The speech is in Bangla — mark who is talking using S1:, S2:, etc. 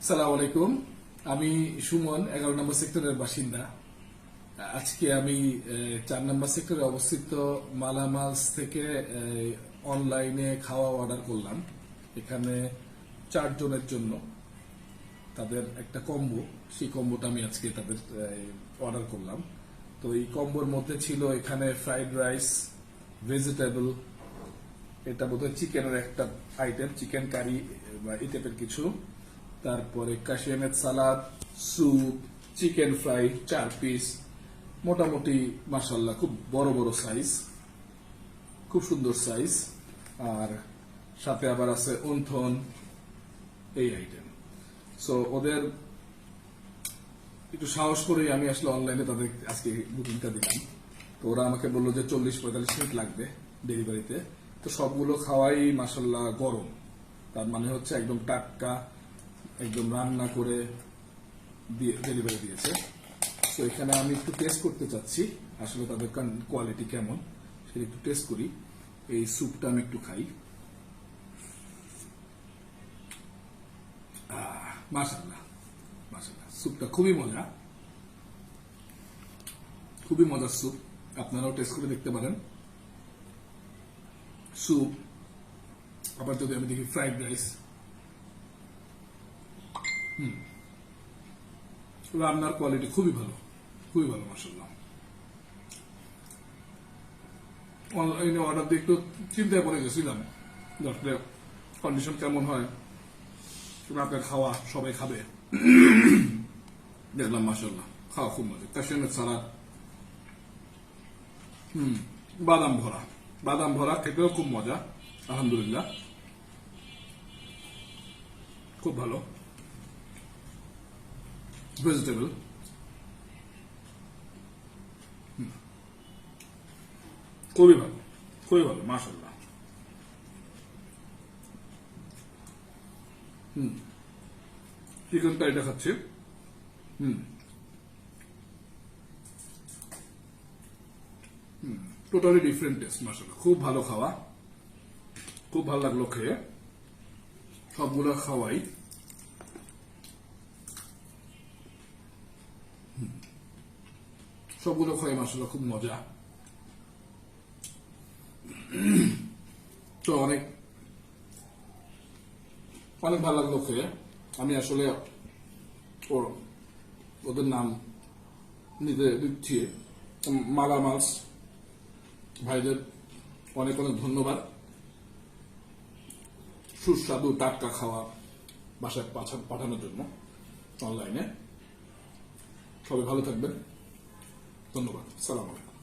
S1: সালাম আলাইকুম। আমি সুমন, 11 নম্বর সেক্টরের বাসিন্দা। আজকে আমি 4 নম্বর সেক্টরে অবস্থিত মালামালস থেকে অনলাইনে খাওয়া অর্ডার করলাম। এখানে 4 জনের জন্য তাদের একটা কম্বো, সেই কম্বোটা আমি আজকে তাদের অর্ডার করলাম। তো এই কম্বোর মধ্যে ছিল এখানে ফ্রাইড রাইস, ভেজিটেবল, এটা বোধহয় চিকেনের একটা আইটেম, চিকেন কারি বা এই টাইপের কিছু, তারপরে কাশিয়ানের সালাদ, স্যুপ, চিকেন ফ্রাই 4 পিস, মোটামুটি মাশাআল্লাহ খুব বড় বড় সাইজ, খুব সুন্দর সাইজ। আর সাথে আবার আছে অন্থন, এই আইটেম। সো ওদের একটু সাহস করেই আমি আসলে অনলাইনে তাদের আজকে বুকিংটা দিলাম। তো ওরা আমাকে বললো যে 40-45 মিনিট লাগবে ডেলিভারিতে। তো সবগুলো খাওয়াই মাশাআল্লাহ গরম, তার মানে হচ্ছে একদম টাটকা, একদম রান্না করে ডেলিভারি দিয়েছে। তো এখানে আমি একটু টেস্ট করতে চাচ্ছি আসলে তাদের কোয়ালিটি কেমন, সেটা একটু টেস্ট করি। এই স্যুপটা আমি একটু খাই। মাশাআল্লাহ মাশাআল্লাহ, স্যুপটা খুবই মজা, খুবই মজার স্যুপ। আপনারাও টেস্ট করে দেখতে পারেন স্যুপ। আবার যদি আমি দেখি ফ্রাইড রাইস, রান্নার কোয়ালিটি খুবই ভালো, খুবই ভালো মাশাআল্লাহ। অনলাইনে অর্ডার দিয়ে একটু চিন্তায় পড়ে গেছিলাম আসলে কন্ডিশন কেমন হয়, আপনার খাওয়া সবাই খাবে। দেখলাম মাশাআল্লাহ খাওয়া খুব মজা। কাশিয়ানের সালাদ, বাদাম ভরা, বাদাম ভরা খেতেও খুব মজা, আলহামদুলিল্লাহ খুব ভালো। ভেজিটেবল খুবই ভালো, খুবই ভালো মাশাআল্লাহ। চিকেন কারিটা খাচ্ছি, টোটালি ডিফারেন্ট টেস্ট মাশাআল্লাহ। খুব ভালো খাওয়া, খুব ভালো লাগলো খেয়ে। সবগুলো খাওয়াই সবগুলো খাওয়াই মাশাআল্লাহ খুব মজা। তো অনেক অনেক ভালো লাগলো খেয়ে। আমি আসলে ওদের নাম নিতে দিচ্ছি, মালামালস ভাইদের অনেক অনেক ধন্যবাদ। সুস্বাদু টাটকা খাওয়া বাসায় পাঠানোর জন্য অনলাইনে। সবাই ভালো থাকবেন, ধন্যবাদ, সালাম আলাইকুম।